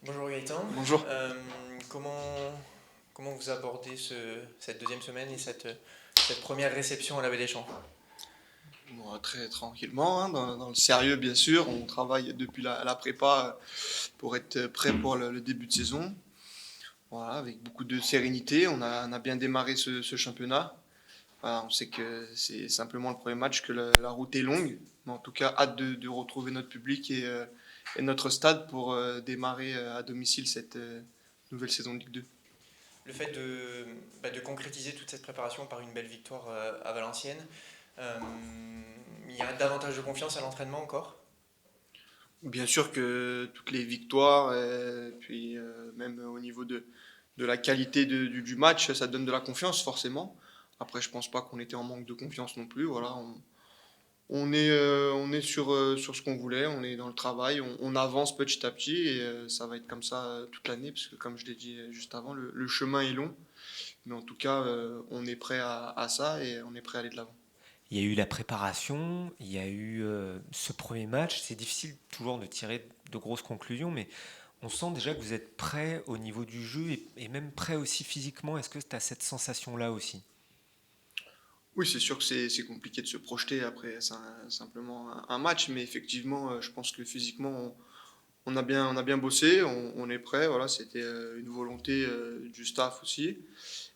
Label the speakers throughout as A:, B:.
A: Bonjour Gaëtan.
B: Bonjour.
A: Euh, comment, comment vous abordez cette deuxième semaine et cette première réception à la Baie des Champs?
B: Bon, très tranquillement, hein, dans le sérieux bien sûr. On travaille depuis la prépa pour être prêt pour le début de saison. Voilà, avec beaucoup de sérénité. On a bien démarré ce championnat. Voilà, on sait que c'est simplement le premier match, que la route est longue. Mais en tout cas, hâte de retrouver notre public et notre stade pour démarrer à domicile cette nouvelle saison de Ligue 2.
A: Le fait de concrétiser toute cette préparation par une belle victoire à Valenciennes, euh, il y a davantage de confiance à l'entraînement encore?
B: Bien sûr que toutes les victoires, puis même au niveau de la qualité du match, ça donne de la confiance forcément. Après, je pense pas qu'on était en manque de confiance non plus. Voilà, on est sur ce qu'on voulait, on est dans le travail, on avance petit à petit et ça va être comme ça toute l'année, parce que comme je l'ai dit juste avant, le chemin est long. Mais en tout cas, on est prêt à ça et on est prêt à aller de l'avant.
C: Il y a eu la préparation, il y a eu ce premier match. C'est difficile toujours de tirer de grosses conclusions, mais on sent déjà que vous êtes prêt au niveau du jeu et même prêt aussi physiquement. Est-ce que tu as cette sensation-là aussi?
B: Oui, c'est sûr que c'est compliqué de se projeter après simplement un match, mais effectivement, je pense que physiquement, on a bien bossé, on est prêt. Voilà, c'était une volonté du staff aussi.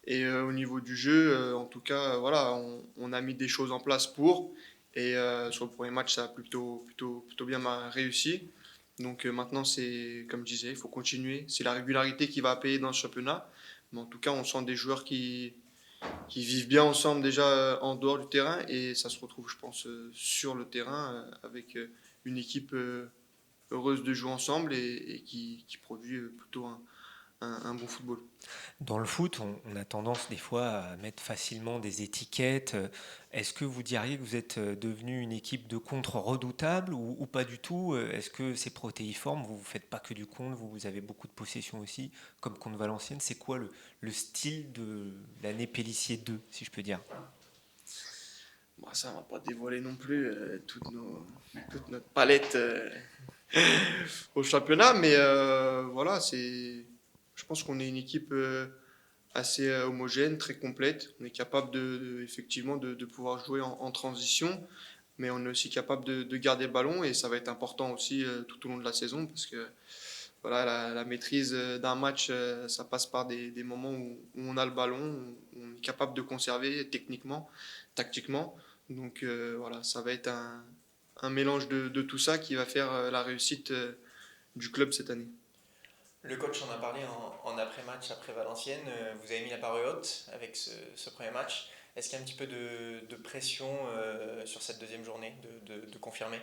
B: Et au niveau du jeu, en tout cas, voilà, on a mis des choses en place pour. Et sur le premier match, ça a plutôt bien réussi. Donc maintenant, c'est comme je disais, il faut continuer. C'est la régularité qui va payer dans ce championnat. Mais en tout cas, on sent des joueurs qui vivent bien ensemble déjà en dehors du terrain. Et ça se retrouve, je pense, sur le terrain avec une équipe heureuse de jouer ensemble et qui produit plutôt un bon football.
C: Dans le foot, on a tendance des fois à mettre facilement des étiquettes. Est-ce que vous diriez que vous êtes devenu une équipe de contre redoutable ou pas du tout? Est-ce que c'est protéiforme? Vous ne faites pas que du contre, vous avez beaucoup de possession aussi, comme contre Valenciennes. C'est quoi le style de l'année Pélissier 2, si je peux dire?
B: Bon, ça, on va pas dévoiler non plus toute notre palette au championnat, mais voilà, je pense qu'on est une équipe assez homogène, très complète. On est capable effectivement de pouvoir jouer en transition, mais on est aussi capable de garder le ballon et ça va être important aussi tout au long de la saison parce que voilà, la maîtrise d'un match, ça passe par des moments où on a le ballon, où on est capable de conserver techniquement, tactiquement. Donc voilà, ça va être un mélange de tout ça qui va faire la réussite du club cette année.
A: Le coach en a parlé en après-match, après Valenciennes. Vous avez mis la barre haute avec ce premier match. Est-ce qu'il y a un petit peu de pression sur cette deuxième journée de confirmer?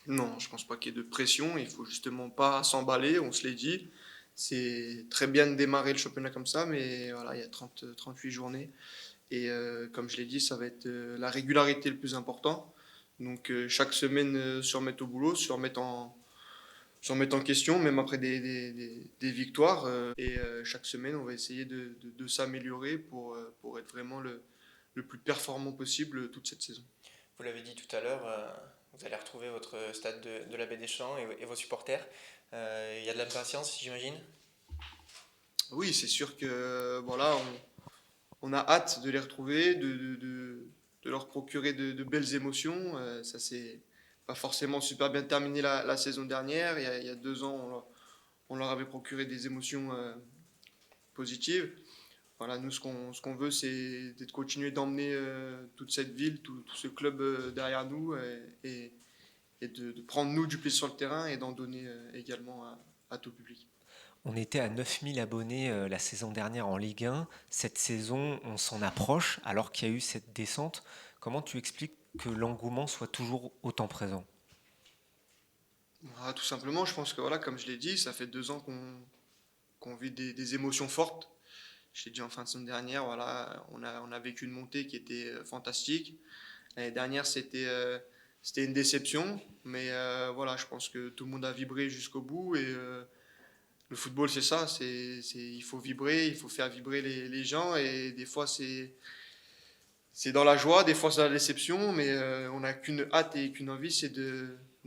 B: Non, je pense pas qu'il y ait de pression. Il faut justement pas s'emballer, on se l'est dit. C'est très bien de démarrer le championnat comme ça, mais voilà, il y a 38 journées. Et comme je l'ai dit, ça va être la régularité le plus important. Donc chaque semaine, se remettre au boulot, se remettre en question, même après des victoires. Et chaque semaine, on va essayer de s'améliorer pour être vraiment le plus performant possible toute cette saison.
A: Vous l'avez dit tout à l'heure, vous allez retrouver votre stade de la Baie des Champs et vos supporters. Il y a de l'impatience, j'imagine.
B: Oui, c'est sûr que voilà, on a hâte de les retrouver, de leur procurer de belles émotions. Ça c'est pas forcément super bien terminé la saison dernière. Il y a 2 ans, on leur avait procuré des émotions positives. Voilà, nous, ce qu'on veut, c'est de continuer d'emmener toute cette ville, tout ce club derrière nous et de prendre, nous, du plaisir sur le terrain et d'en donner également à tout le public.
C: On était à 9000 abonnés la saison dernière en Ligue 1. Cette saison, on s'en approche alors qu'il y a eu cette descente. Comment tu expliques que l'engouement soit toujours autant présent?
B: Voilà, tout simplement, je pense que, voilà, comme je l'ai dit, ça fait 2 ans qu'on vit des émotions fortes. Je l'ai dit en fin de semaine dernière, voilà, on a vécu une montée qui était fantastique. L'année dernière, c'était une déception, mais voilà, je pense que tout le monde a vibré jusqu'au bout et le football, c'est ça, il faut vibrer, il faut faire vibrer les gens et des fois, c'est dans la joie, des fois, c'est la déception, mais on n'a qu'une hâte et qu'une envie, c'est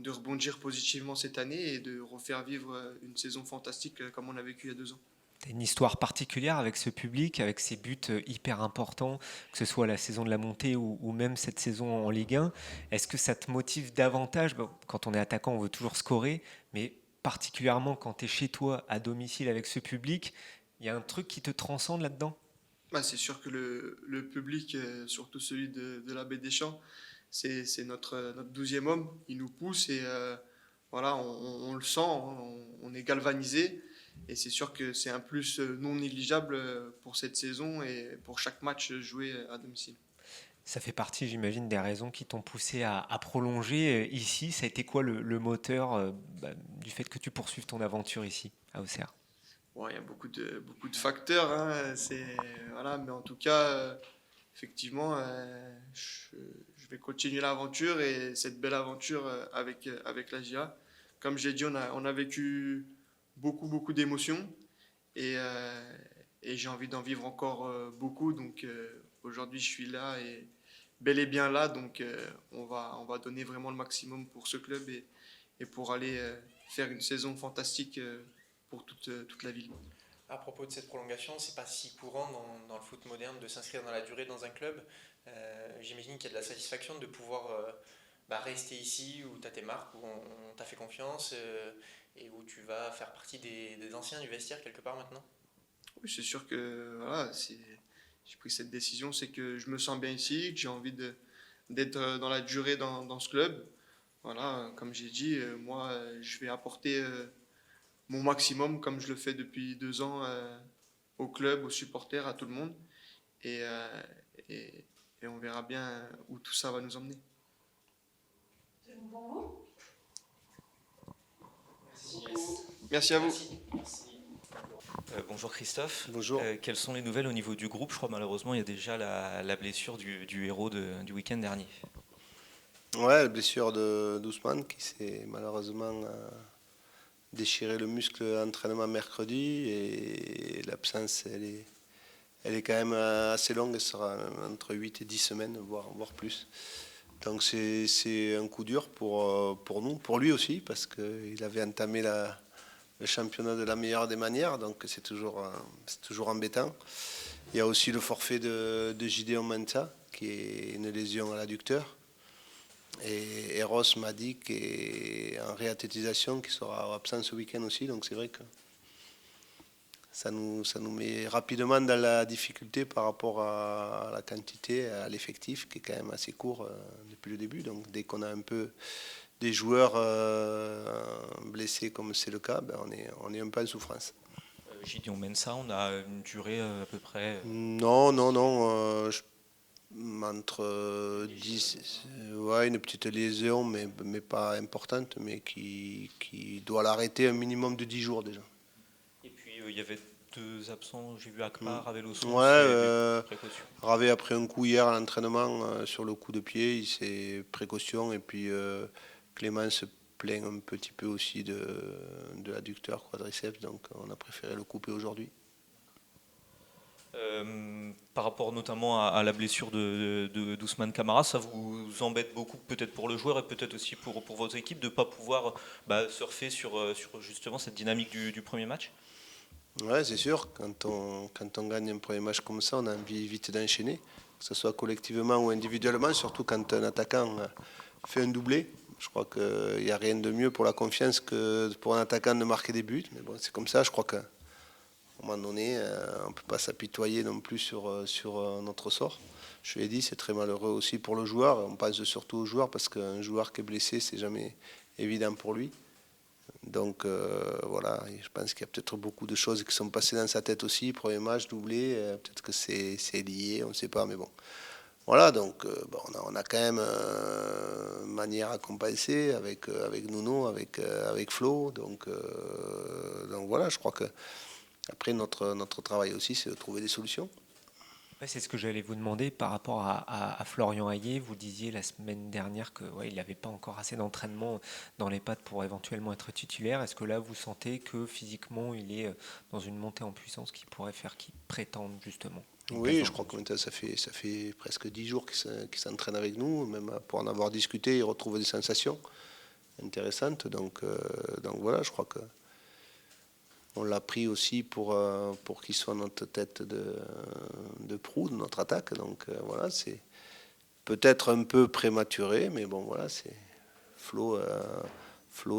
B: de rebondir positivement cette année et de refaire vivre une saison fantastique comme on a vécu il y a 2 ans.
C: Tu as une histoire particulière avec ce public, avec ces buts hyper importants, que ce soit la saison de la montée ou même cette saison en Ligue 1. Est-ce que ça te motive davantage? Bon, quand on est attaquant, on veut toujours scorer, mais particulièrement quand tu es chez toi, à domicile, avec ce public, il y a un truc qui te transcende là-dedans?
B: Bah, c'est sûr que le public, surtout celui de la Baie des Champs, c'est notre 12e homme. Il nous pousse et voilà, on le sent, hein, on est galvanisé. Et c'est sûr que c'est un plus non négligeable pour cette saison et pour chaque match joué à domicile.
C: Ça fait partie, j'imagine, des raisons qui t'ont poussé à prolonger ici. Ça a été quoi le moteur du fait que tu poursuives ton aventure ici, à Auxerre?
B: Bon, il y a beaucoup de facteurs, hein, voilà, mais en tout cas, effectivement, je vais continuer l'aventure et cette belle aventure avec la GIA. Comme j'ai dit, on a vécu beaucoup d'émotions et, et j'ai envie d'en vivre encore beaucoup. Donc aujourd'hui, je suis là et bel et bien là. Donc on va donner vraiment le maximum pour ce club et pour aller faire une saison fantastique pour toute la ville.
A: À propos de cette prolongation, c'est pas si courant dans le foot moderne de s'inscrire dans la durée dans un club. J'imagine qu'il y a de la satisfaction de pouvoir rester ici où tu as tes marques, où on t'a fait confiance et où tu vas faire partie des anciens du vestiaire quelque part maintenant.
B: Oui, c'est sûr que voilà, j'ai pris cette décision, c'est que je me sens bien ici, que j'ai envie d'être dans la durée dans ce club. Voilà, comme j'ai dit, moi, je vais apporter mon maximum comme je le fais depuis 2 ans au club, aux supporters, à tout le monde. Et, et, et on verra bien où tout ça va nous emmener.
D: C'est bon pour vous?
B: Merci à vous.
A: Merci.
E: Bonjour Christophe.
F: Bonjour.
E: Quelles sont les nouvelles au niveau du groupe? Je crois malheureusement il y a déjà la blessure du héros du week-end dernier.
F: Ouais, la blessure d'Ousmane qui s'est malheureusement déchiré le muscle entraînement mercredi et l'absence elle est quand même assez longue, elle sera entre 8 et 10 semaines, voire plus. Donc c'est un coup dur pour nous, pour lui aussi, parce qu'il avait entamé le championnat de la meilleure des manières, donc c'est toujours embêtant. Il y a aussi le forfait de Gideon Mensah, qui est une lésion à l'adducteur. Et Eros m'a dit qu'il est en réathlétisation, qui sera absent ce week-end aussi, donc c'est vrai que ça nous met rapidement dans la difficulté par rapport à la quantité, à l'effectif, qui est quand même assez court depuis le début. Donc dès qu'on a un peu des joueurs blessés comme c'est le cas, on est un peu en souffrance.
E: Gideon Mensah, on a une durée à peu près.
F: Non. Entre 10, ouais, une petite lésion, mais pas importante, mais qui doit l'arrêter un minimum de 10 jours déjà.
E: Et puis il y avait 2 absents, j'ai vu Akmar, Raveloso.
F: Ouais, Ravé a pris un coup hier à l'entraînement sur le coup de pied, il s'est précaution, et puis Clément se plaint un petit peu aussi de l'adducteur quadriceps, donc on a préféré le couper aujourd'hui.
E: Par rapport notamment à la blessure d'Ousmane Camara, ça vous embête beaucoup, peut-être pour le joueur et peut-être aussi pour votre équipe, de ne pas pouvoir surfer sur justement cette dynamique du premier match?
F: Ouais, c'est sûr, quand on gagne un premier match comme ça, on a envie vite d'enchaîner, que ce soit collectivement ou individuellement, surtout quand un attaquant fait un doublé. Je crois qu'il n'y a rien de mieux pour la confiance que pour un attaquant de marquer des buts, mais bon, c'est comme ça, je crois que à un moment donné, on ne peut pas s'apitoyer non plus sur notre sort. Je l'ai dit, c'est très malheureux aussi pour le joueur. On pense surtout au joueur parce qu'un joueur qui est blessé, c'est jamais évident pour lui. Donc voilà, je pense qu'il y a peut-être beaucoup de choses qui sont passées dans sa tête aussi. Premier match, doublé, peut-être que c'est lié, on ne sait pas, mais bon. Voilà, donc on a quand même une manière à compenser avec Nuno, avec Flo. Donc voilà, je crois que après, notre travail aussi, c'est de trouver des solutions.
C: Ouais, c'est ce que j'allais vous demander par rapport à Florian Hayé. Vous disiez la semaine dernière qu'il n'avait pas encore assez d'entraînement dans les pattes pour éventuellement être titulaire. Est-ce que là, vous sentez que physiquement, il est dans une montée en puissance qui pourrait faire qu'il prétende justement?
F: Oui, je crois que maintenant, ça fait presque 10 jours qu'il s'entraîne avec nous. Même pour en avoir discuté, il retrouve des sensations. intéressante. Donc voilà, je crois que on l'a pris aussi pour qu'il soit notre tête de proue de notre attaque. Donc voilà, c'est peut-être un peu prématuré, mais bon voilà, c'est Flo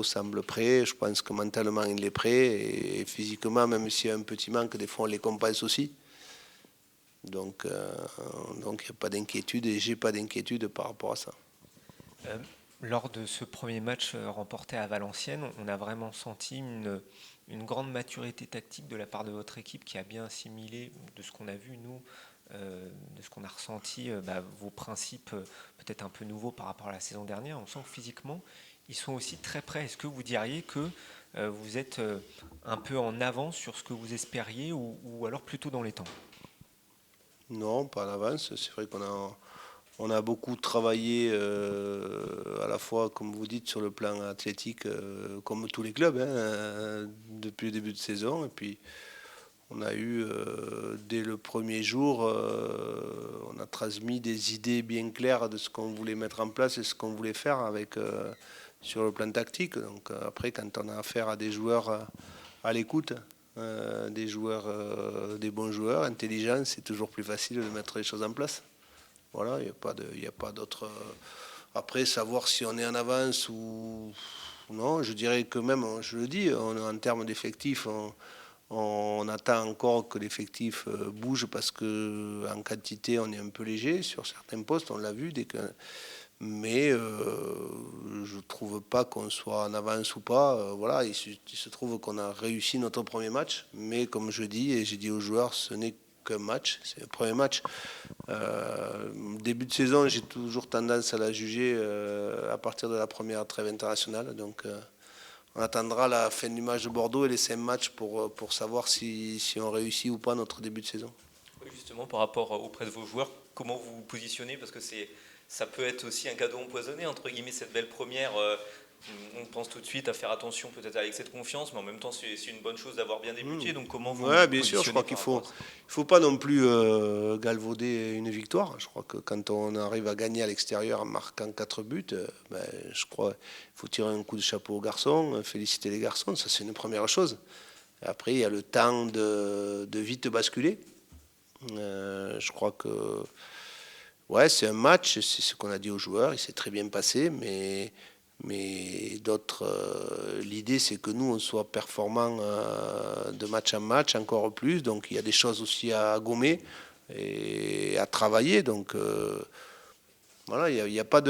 F: semble prêt. Je pense que mentalement il est prêt et physiquement, même s'il y a un petit manque, des fois on les compense aussi. Donc il n'y a pas d'inquiétude et j'ai pas d'inquiétude par rapport à ça.
C: Lors de ce premier match remporté à Valenciennes, on a vraiment senti une grande maturité tactique de la part de votre équipe qui a bien assimilé de ce qu'on a vu, nous, de ce qu'on a ressenti, vos principes peut-être un peu nouveaux par rapport à la saison dernière. On sent que physiquement, ils sont aussi très près. Est-ce que vous diriez que vous êtes un peu en avance sur ce que vous espériez ou alors plutôt dans les temps?
F: Non, pas en avance. C'est vrai qu'on a beaucoup travaillé à la fois, comme vous dites, sur le plan athlétique, comme tous les clubs, hein, depuis le début de saison. Et puis, on a eu, dès le premier jour, on a transmis des idées bien claires de ce qu'on voulait mettre en place et ce qu'on voulait faire sur le plan tactique. Donc après, quand on a affaire à des joueurs à l'écoute, des bons joueurs, intelligents, c'est toujours plus facile de mettre les choses en place. Voilà, il n'y a pas d'autre. Après, savoir si on est en avance ou non, je dirais que même, je le dis, en termes d'effectifs, on attend encore que l'effectif bouge parce qu'en quantité, on est un peu léger sur certains postes, on l'a vu. Mais je ne trouve pas qu'on soit en avance ou pas. Voilà, il se trouve qu'on a réussi notre premier match, mais comme je dis, et j'ai dit aux joueurs, ce n'est qu'un match, c'est le premier match. Début de saison, j'ai toujours tendance à la juger à partir de la première trêve internationale. Donc on attendra la fin du match de Bordeaux et les 5 matchs pour savoir si on réussit ou pas notre début de saison.
E: Oui, justement, par rapport auprès de vos joueurs, comment vous vous positionnez? Parce que ça peut être aussi un cadeau empoisonné, entre guillemets, cette belle première. On pense tout de suite à faire attention peut-être à l'excès de confiance, mais en même temps, c'est une bonne chose d'avoir bien débuté. Donc comment vous
F: Ouais,
E: vous
F: bien sûr, je crois
E: positionnez
F: qu'il faut pas non plus galvauder une victoire. Je crois que quand on arrive à gagner à l'extérieur en marquant 4 buts, je crois qu'il faut tirer un coup de chapeau aux garçons, féliciter les garçons, ça c'est une première chose. Et après, il y a le temps de vite basculer. Je crois que ouais, c'est un match, c'est ce qu'on a dit aux joueurs, il s'est très bien passé, mais l'idée c'est que nous on soit performants de match en match encore plus, donc il y a des choses aussi à gommer et à travailler. Donc voilà, il y a pas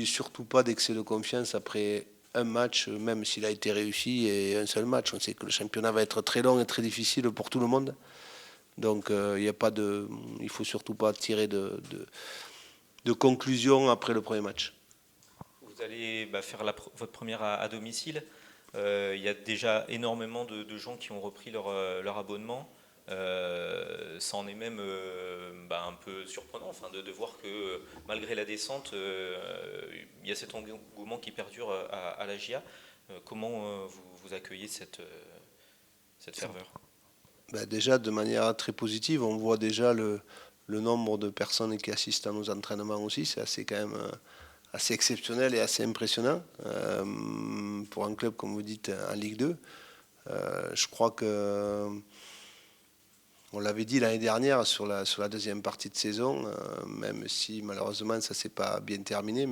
F: surtout pas d'excès de confiance après un match, même s'il a été réussi et un seul match. On sait que le championnat va être très long et très difficile pour tout le monde. Donc il faut surtout pas tirer de conclusion après le premier match.
E: Vous allez faire votre première à domicile. Il y a déjà énormément de gens qui ont repris leur abonnement. Ça en est même un peu surprenant de voir que malgré la descente, il y a cet engouement qui perdure à la GIA. Comment vous accueillez cette ferveur?
F: Déjà, de manière très positive, on voit déjà le nombre de personnes qui assistent à nos entraînements aussi. C'est quand même assez exceptionnel et assez impressionnant pour un club, comme vous dites, en Ligue 2. Je crois que, on l'avait dit l'année dernière sur la deuxième partie de saison, même si malheureusement ça ne s'est pas bien terminé,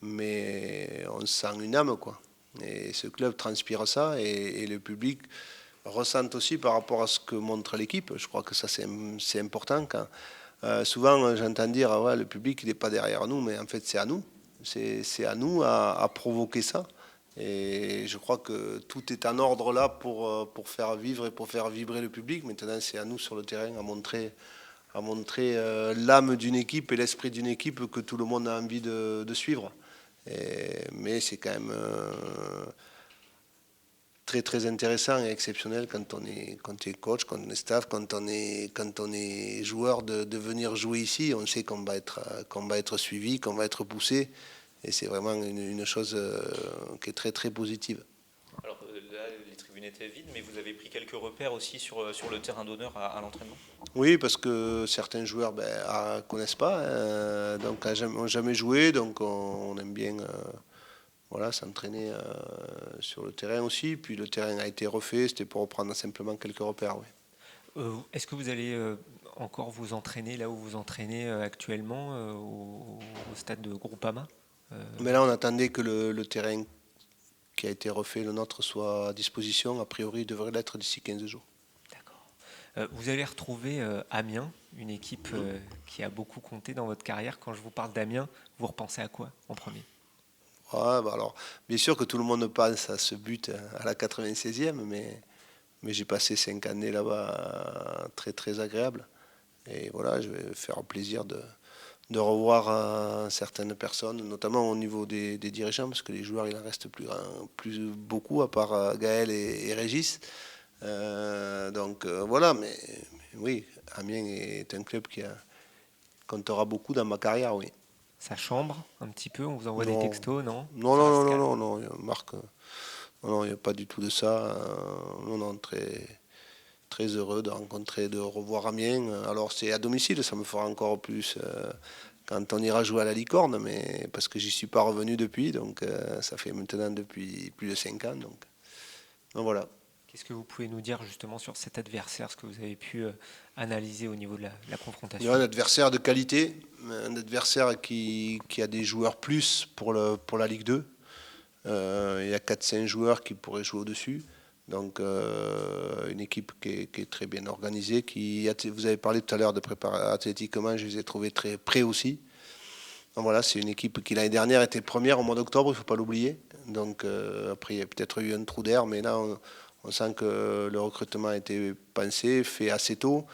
F: mais on sent une âme, quoi. Et ce club transpire ça et le public ressentent aussi par rapport à ce que montre l'équipe. Je crois que ça c'est important. Souvent j'entends dire ouais, le public il n'est pas derrière nous, mais en fait c'est à nous. C'est à nous à provoquer ça. Et je crois que tout est en ordre là pour faire vivre et pour faire vibrer le public. Maintenant c'est à nous sur le terrain à montrer l'âme d'une équipe et l'esprit d'une équipe que tout le monde a envie de suivre. Mais c'est quand même très très intéressant et exceptionnel quand on est coach, quand on est staff, quand on est joueur de venir jouer ici. On sait qu'on va être suivi, qu'on va être poussé, et c'est vraiment une chose qui est très très positive.
E: Alors là, les tribunes étaient vides, mais vous avez pris quelques repères aussi sur le terrain d'honneur à l'entraînement?
F: Oui, parce que certains joueurs connaissent pas, donc n'ont jamais joué, donc on aime bien voilà, s'entraîner sur le terrain aussi. Puis le terrain a été refait, c'était pour reprendre simplement quelques repères. Oui.
C: Est-ce que vous allez encore vous entraîner là où vous entraînez actuellement au stade de Groupama
F: Mais là, on attendait que le terrain qui a été refait, le nôtre, soit à disposition. A priori, il devrait l'être d'ici 15 jours.
C: D'accord. Vous allez retrouver Amiens, une équipe qui a beaucoup compté dans votre carrière. Quand je vous parle d'Amiens, vous repensez à quoi en premier?
F: Ouais, bah alors, bien sûr que tout le monde pense à ce but à la 96e, mais j'ai passé 5 années là-bas très très agréables. Et voilà, je vais faire plaisir de revoir certaines personnes, notamment au niveau des dirigeants, parce que les joueurs, il en reste plus beaucoup, à part Gaël et Régis. Voilà, mais oui, Amiens est un club qui comptera beaucoup dans ma carrière, oui.
C: Ça chambre un petit peu, on vous envoie des
F: Non,
C: textos, non?
F: non,
C: Ça
F: non,
C: reste
F: non,
C: calme.
F: non, non, non, Marc, non, il n'y a pas du tout de ça. Non, non, très, très heureux de rencontrer, de revoir Amiens. Alors c'est à domicile, ça me fera encore plus quand on ira jouer à la Licorne, mais parce que j'y suis pas revenu depuis, donc ça fait maintenant depuis plus de 5 ans. Donc voilà.
C: Qu'est-ce que vous pouvez nous dire justement sur cet adversaire, ce que vous avez pu analyser au niveau de la
F: Il y a
C: confrontation?
F: un adversaire de qualité, un adversaire qui a des joueurs plus pour la Ligue 2. Il y a 4-5 joueurs qui pourraient jouer au-dessus. Donc une équipe qui est très bien organisée. Vous avez parlé tout à l'heure de préparer athlétiquement, je les ai trouvés très prêts aussi. Donc voilà, c'est une équipe qui l'année dernière était première au mois d'octobre, il ne faut pas l'oublier. Donc après, il y a peut-être eu un trou d'air, mais là, on sent que le recrutement a été pensé, fait assez tôt.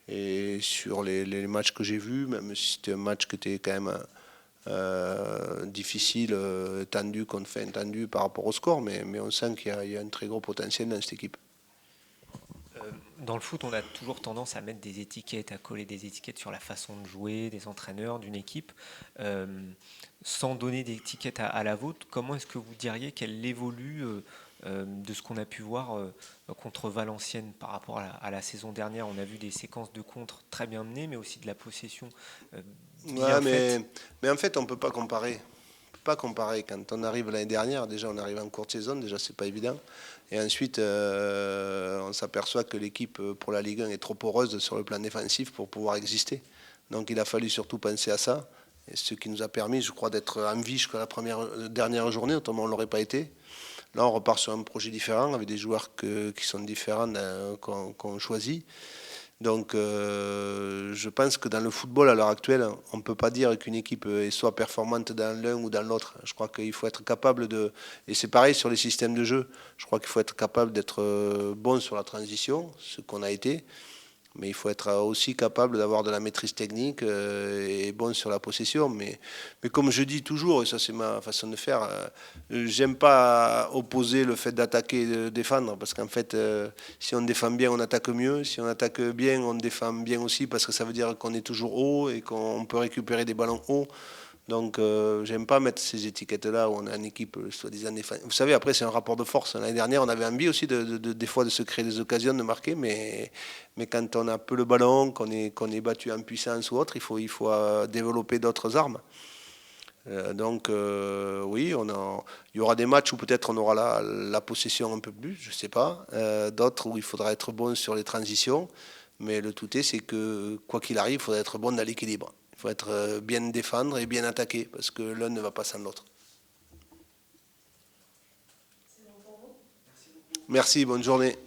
F: Et sur les matchs que j'ai vus, même si c'était un match qui était quand même difficile, tendu par rapport au score, mais on sent qu'il y a un très gros potentiel dans cette équipe.
C: Dans le foot, on a toujours tendance à mettre des étiquettes, à coller des étiquettes sur la façon de jouer des entraîneurs, d'une équipe. Sans donner d'étiquette à la vôtre, comment est-ce que vous diriez qu'elle évolue de ce qu'on a pu voir contre Valenciennes par rapport à la saison dernière? On a vu des séquences de contre très bien menées, mais aussi de la possession bien faite.
F: Mais en fait, on ne peut pas comparer. On peut pas comparer. Quand on arrive l'année dernière, déjà on arrive en courte saison, déjà c'est pas évident. Et ensuite, on s'aperçoit que l'équipe pour la Ligue 1 est trop poreuse sur le plan défensif pour pouvoir exister. Donc il a fallu surtout penser à ça. Et ce qui nous a permis, je crois, d'être en vie jusqu'à la dernière journée, autrement on ne l'aurait pas été. Là, on repart sur un projet différent, avec des joueurs qui sont différents qu'on choisit. Donc, je pense que dans le football, à l'heure actuelle, on ne peut pas dire qu'une équipe est soit performante dans l'un ou dans l'autre. Je crois qu'il faut être capable de... Et c'est pareil sur les systèmes de jeu. Je crois qu'il faut être capable d'être bon sur la transition, ce qu'on a été. Mais il faut être aussi capable d'avoir de la maîtrise technique et bon sur la possession. Mais comme je dis toujours, et ça c'est ma façon de faire, j'aime pas opposer le fait d'attaquer et de défendre. Parce qu'en fait, si on défend bien, on attaque mieux. Si on attaque bien, on défend bien aussi. Parce que ça veut dire qu'on est toujours haut et qu'on peut récupérer des ballons hauts. Donc, j'aime pas mettre ces étiquettes-là où on a une équipe soi-disant défensive. Vous savez, après, c'est un rapport de force. L'année dernière, on avait envie aussi des fois de se créer des occasions, de marquer, mais quand on a peu le ballon, qu'on est battu en puissance ou autre, il faut développer d'autres armes. Oui, il y aura des matchs où peut-être on aura la possession un peu plus, je sais pas. D'autres où il faudra être bon sur les transitions. Mais le tout c'est que, quoi qu'il arrive, il faudra être bon dans l'équilibre. Il faut être bien défendre et bien attaquer, parce que l'un ne va pas sans l'autre. Merci, bonne journée.